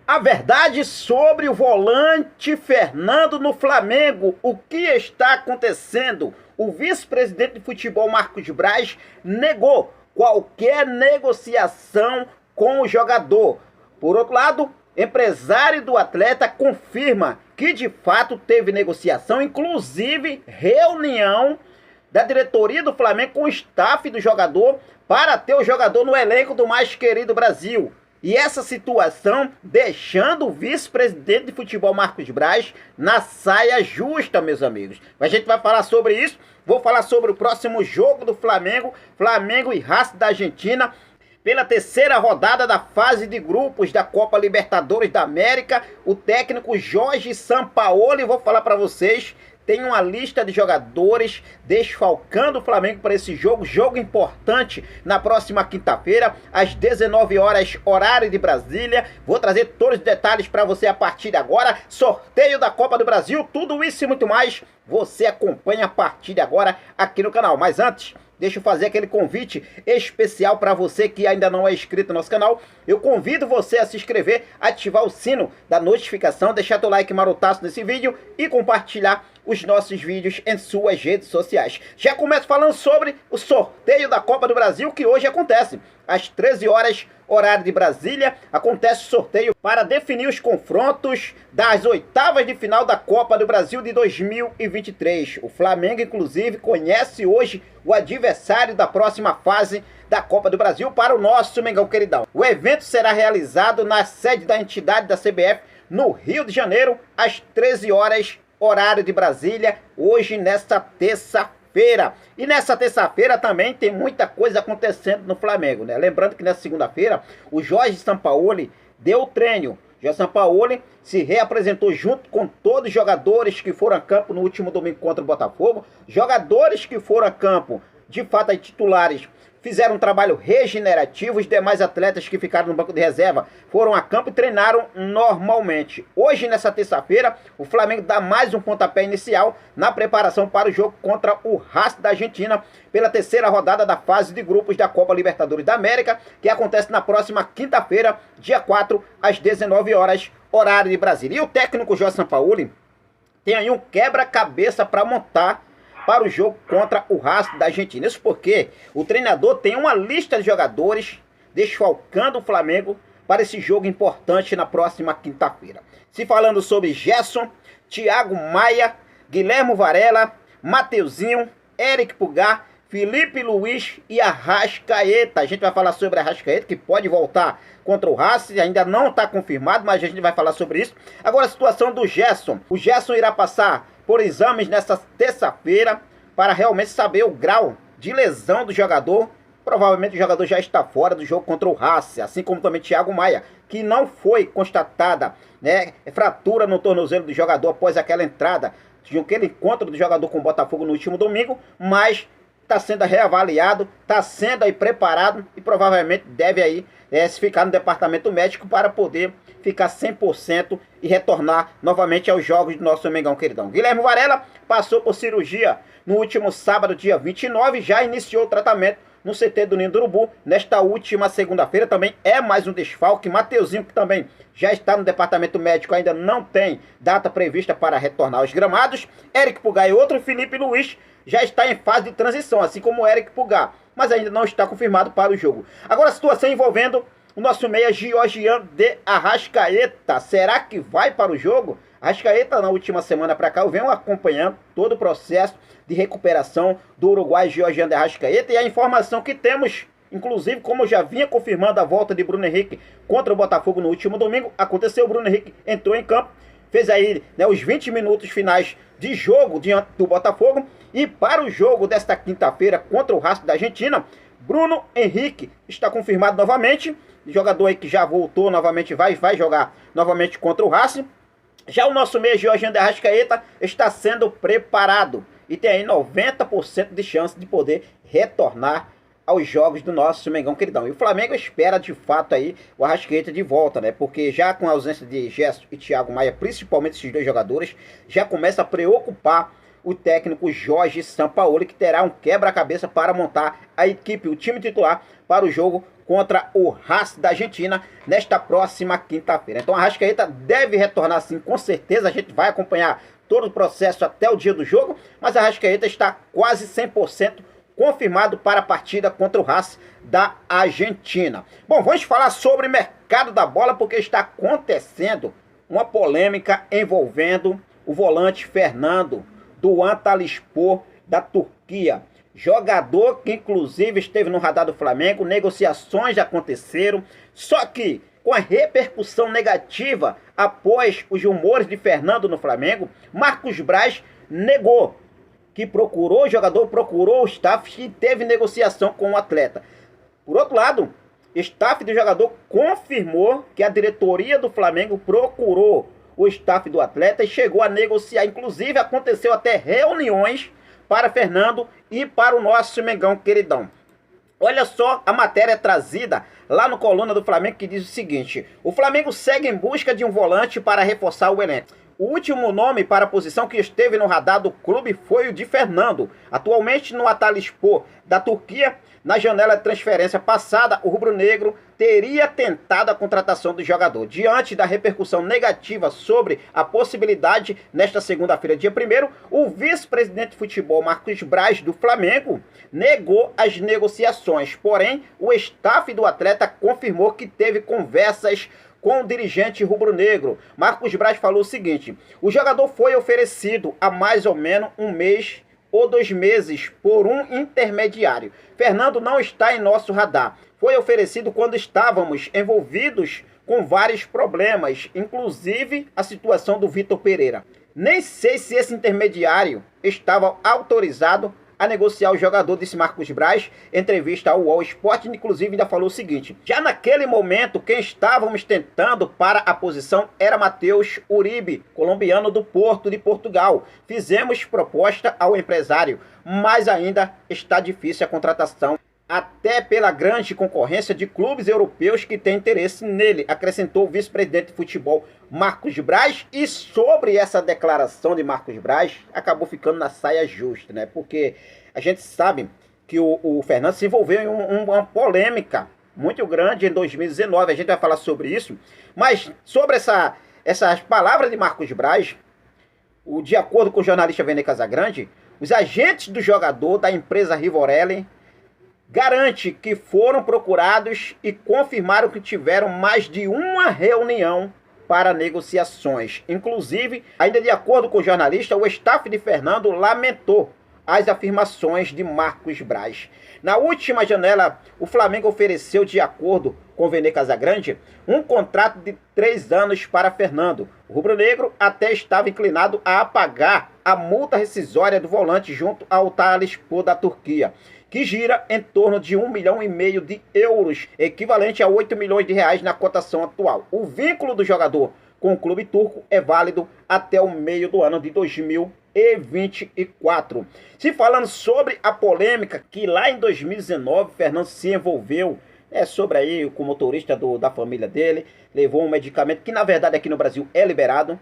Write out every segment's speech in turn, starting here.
A verdade sobre o volante Fernando no Flamengo. O que está acontecendo? O vice-presidente de futebol Marcos Braz negou qualquer negociação com o jogador. Por outro lado, empresário do atleta confirma que de fato teve negociação, inclusive reunião da diretoria do Flamengo com o staff do jogador para ter o jogador no elenco do mais querido Brasil. E essa situação deixando o vice-presidente de futebol Marcos Braz na saia justa, meus amigos. A gente vai falar sobre isso, vou falar sobre o próximo jogo do Flamengo, Flamengo e Racing da Argentina, pela terceira rodada da fase de grupos da Copa Libertadores da América. O técnico Jorge Sampaoli, vou falar para vocês, tem uma lista de jogadores desfalcando o Flamengo para esse jogo importante na próxima quinta-feira, às 19 horas, horário de Brasília. Vou trazer todos os detalhes para você a partir de agora. Sorteio da Copa do Brasil, tudo isso e muito mais, você acompanha a partir de agora aqui no canal. Mas antes, deixa eu fazer aquele convite especial para você que ainda não é inscrito no nosso canal. Eu convido você a se inscrever, ativar o sino da notificação, deixar teu like marotaço nesse vídeo e compartilhar os nossos vídeos em suas redes sociais. Já começo falando sobre o sorteio da Copa do Brasil, que hoje acontece. Às 13 horas, horário de Brasília, acontece o sorteio para definir os confrontos das oitavas de final da Copa do Brasil de 2023. O Flamengo, inclusive, conhece hoje o adversário da próxima fase da Copa do Brasil para o nosso Mengão queridão. O evento será realizado na sede da entidade da CBF, no Rio de Janeiro, às 13 horas, horário de Brasília, hoje nesta terça-feira. E nessa terça-feira também tem muita coisa acontecendo no Flamengo, né? Lembrando que nessa segunda-feira o Jorge Sampaoli deu o treino. Jorge Sampaoli se reapresentou junto com todos os jogadores que foram a campo no último domingo contra o Botafogo. Jogadores que foram a campo, de fato, aí, titulares, fizeram um trabalho regenerativo. Os demais atletas que ficaram no banco de reserva foram a campo e treinaram normalmente. Hoje, nessa terça-feira, o Flamengo dá mais um pontapé inicial na preparação para o jogo contra o Racing da Argentina pela terceira rodada da fase de grupos da Copa Libertadores da América, que acontece na próxima quinta-feira, dia 4, às 19 horas, horário de Brasília. E o técnico Jorge Sampaoli tem aí um quebra-cabeça para montar para o jogo contra o Racing da Argentina. Isso porque o treinador tem uma lista de jogadores desfalcando o Flamengo para esse jogo importante na próxima quinta-feira. Se falando sobre Gerson, Thiago Maia, Guilherme Varela, Mateuzinho, Eric Pulgar, Felipe Luiz e Arrascaeta. A gente vai falar sobre Arrascaeta, que pode voltar contra o Racing, ainda não está confirmado, mas a gente vai falar sobre isso. Agora a situação do Gerson. O Gerson irá passar por exames nesta terça-feira para realmente saber o grau de lesão do jogador. Provavelmente o jogador já está fora do jogo contra o Racing, assim como também Thiago Maia, que não foi constatada, né, fratura no tornozelo do jogador após aquela entrada, aquele encontro do jogador com o Botafogo no último domingo, mas está sendo reavaliado, está sendo aí preparado e provavelmente deve aí se ficar no departamento médico para poder ficar 100% e retornar novamente aos jogos do nosso Mengão queridão. Guilherme Varela passou por cirurgia no último sábado, dia 29, já iniciou o tratamento no CT do Ninho do Urubu. Nesta última segunda-feira também é mais um desfalque. Mateuzinho, que também já está no departamento médico, ainda não tem data prevista para retornar aos gramados. Eric Pulgar e outro, Felipe Luiz, já está em fase de transição, assim como o Eric Pulgar, mas ainda não está confirmado para o jogo. Agora a situação envolvendo o nosso meia Georgian de Arrascaeta. Será que vai para o jogo? Arrascaeta, na última semana para cá, eu venho acompanhando todo o processo de recuperação do uruguai Georgian de Arrascaeta, e a informação que temos, inclusive, como eu já vinha confirmando a volta de Bruno Henrique contra o Botafogo no último domingo, aconteceu, o Bruno Henrique entrou em campo, fez aí, né, os 20 minutos finais de jogo diante do Botafogo, e para o jogo desta quinta-feira contra o Racing da Argentina, Bruno Henrique está confirmado novamente, jogador aí que já voltou novamente, vai jogar novamente contra o Racing. Já o nosso meia Georgian de Arrascaeta está sendo preparado e tem aí 90% de chance de poder retornar aos jogos do nosso Mengão queridão. E o Flamengo espera de fato aí o Arrascaeta de volta, né? Porque já com a ausência de Gerson e Thiago Maia, principalmente esses dois jogadores, já começa a preocupar o técnico Jorge Sampaoli, que terá um quebra-cabeça para montar a equipe, o time titular para o jogo contra o Racing da Argentina nesta próxima quinta-feira. Então a Arrascaeta deve retornar sim, com certeza. A gente vai acompanhar todo o processo até o dia do jogo, mas a Arrascaeta está quase 100% confirmado para a partida contra o Racing da Argentina. Bom, vamos falar sobre o mercado da bola, porque está acontecendo uma polêmica envolvendo o volante Fernando do Antalyaspor da Turquia. Jogador que inclusive esteve no radar do Flamengo, negociações aconteceram, só que com a repercussão negativa após os rumores de Fernando no Flamengo, Marcos Braz negou que procurou o jogador, procurou o staff e teve negociação com o atleta. Por outro lado, o staff do jogador confirmou que a diretoria do Flamengo procurou o staff do atleta e chegou a negociar. Inclusive, aconteceu até reuniões para Fernando e para o nosso Mengão queridão. Olha só a matéria trazida lá no Coluna do Flamengo, que diz o seguinte: o Flamengo segue em busca de um volante para reforçar o elenco. O último nome para a posição que esteve no radar do clube foi o de Fernando. Atualmente no Antalyaspor da Turquia, na janela de transferência passada, o rubro-negro teria tentado a contratação do jogador. Diante da repercussão negativa sobre a possibilidade, nesta segunda-feira, dia 1º, o vice-presidente de futebol, Marcos Braz, do Flamengo, negou as negociações. Porém, o staff do atleta confirmou que teve conversas com o dirigente rubro-negro. Marcos Braz falou o seguinte: o jogador foi oferecido há mais ou menos um mês ou 2 meses por um intermediário. Fernando não está em nosso radar. Foi oferecido quando estávamos envolvidos com vários problemas, inclusive a situação do Vitor Pereira. Nem sei se esse intermediário estava autorizado a negociar o jogador, disse Marcos Braz, em entrevista ao UOL Esporte. Inclusive ainda falou o seguinte: já naquele momento quem estávamos tentando para a posição era Matheus Uribe, colombiano do Porto de Portugal. Fizemos proposta ao empresário, mas ainda está difícil a contratação, até pela grande concorrência de clubes europeus que têm interesse nele, acrescentou o vice-presidente de futebol Marcos Braz. E sobre essa declaração de Marcos Braz, acabou ficando na saia justa, né? Porque a gente sabe que o Fernando se envolveu em uma polêmica muito grande em 2019, a gente vai falar sobre isso, mas sobre essas palavras de Marcos Braz, de acordo com o jornalista Vene Casagrande, os agentes do jogador da empresa Rivorelli garante que foram procurados e confirmaram que tiveram mais de uma reunião para negociações. Inclusive, ainda de acordo com o jornalista, o staff de Fernando lamentou as afirmações de Marcos Braz. Na última janela, o Flamengo ofereceu, de acordo com Vene Casagrande, um contrato de 3 anos para Fernando. O rubro-negro até estava inclinado a pagar a multa rescisória do volante junto ao Antalyaspor da Turquia, que gira em torno de 1,5 milhão de euros, equivalente a 8 milhões de reais na cotação atual. O vínculo do jogador com o clube turco é válido até o meio do ano de 2024. Se falando sobre a polêmica que lá em 2019 Fernando se envolveu, sobre aí com o motorista da família dele, levou um medicamento que na verdade aqui no Brasil é liberado,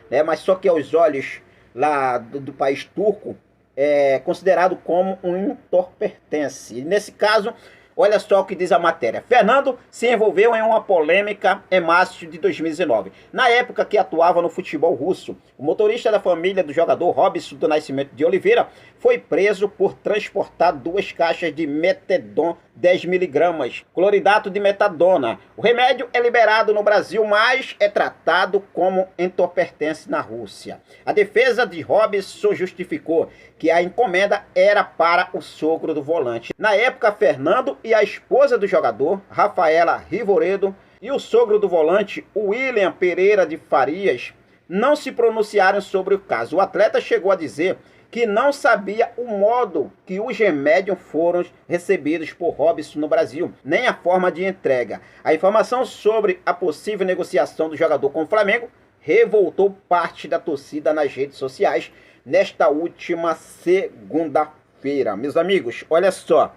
né, mas só que aos olhos lá do país turco é considerado como um entorpecente. E nesse caso, olha só o que diz a matéria: Fernando se envolveu em uma polêmica em março de 2019. Na época que atuava no futebol russo, o motorista da família do jogador, Robson do Nascimento de Oliveira, foi preso por transportar 2 caixas de metadon 10 miligramas, cloridato de metadona. O remédio é liberado no Brasil, mas é tratado como entorpecente na Rússia. A defesa de Robson justificou que a encomenda era para o sogro do volante. Na época, Fernando e a esposa do jogador, Rafaela Rivoredo, e o sogro do volante, William Pereira de Farias, não se pronunciaram sobre o caso. O atleta chegou a dizer que não sabia o modo que os remédios foram recebidos por Robson no Brasil, nem a forma de entrega. A informação sobre a possível negociação do jogador com o Flamengo revoltou parte da torcida nas redes sociais nesta última segunda-feira. Meus amigos, olha só,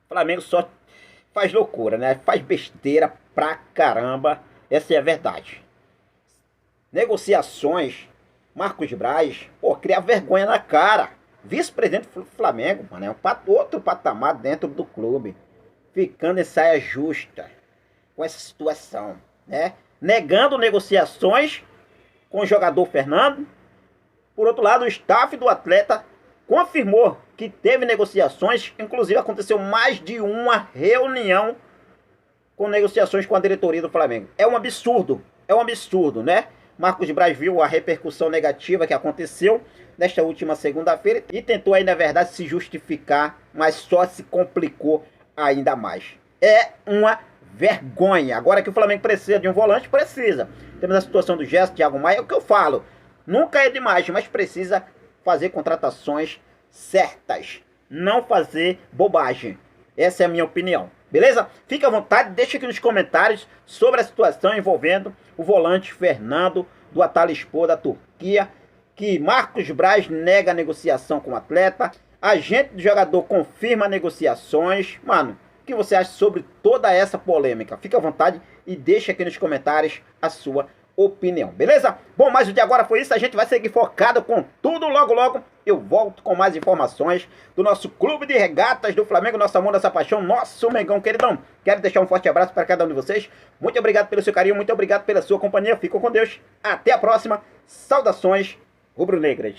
o Flamengo só faz loucura, né? Faz besteira pra caramba, essa é a verdade. Negociações Marcos Braz, pô, cria vergonha na cara. Vice-presidente do Flamengo, mano, é outro patamar dentro do clube. Ficando em saia justa com essa situação, né? Negando negociações com o jogador Fernando. Por outro lado, o staff do atleta confirmou que teve negociações, inclusive aconteceu mais de uma reunião com negociações com a diretoria do Flamengo. É um absurdo, né? Marcos Braz viu a repercussão negativa que aconteceu nesta última segunda-feira e tentou aí, na verdade, se justificar, mas só se complicou ainda mais. É uma vergonha. Agora que o Flamengo precisa de um volante, precisa. Temos a situação do Gerson, Thiago Maia, é o que eu falo. Nunca é demais, mas precisa fazer contratações certas. Não fazer bobagem. Essa é a minha opinião. Beleza? Fique à vontade, deixe aqui nos comentários sobre a situação envolvendo o volante Fernando do Antalyaspor da Turquia, que Marcos Braz nega a negociação com o atleta, agente do jogador confirma negociações. Mano, o que você acha sobre toda essa polêmica? Fique à vontade e deixe aqui nos comentários a sua opinião, beleza? Bom, mas o de agora foi isso, a gente vai seguir focado com tudo. Logo eu volto com mais informações do nosso clube de regatas do Flamengo, nosso amor, nossa paixão, nosso Mengão queridão. Quero deixar um forte abraço para cada um de vocês, muito obrigado pelo seu carinho, muito obrigado pela sua companhia, fico com Deus, até a próxima, saudações rubro-negras.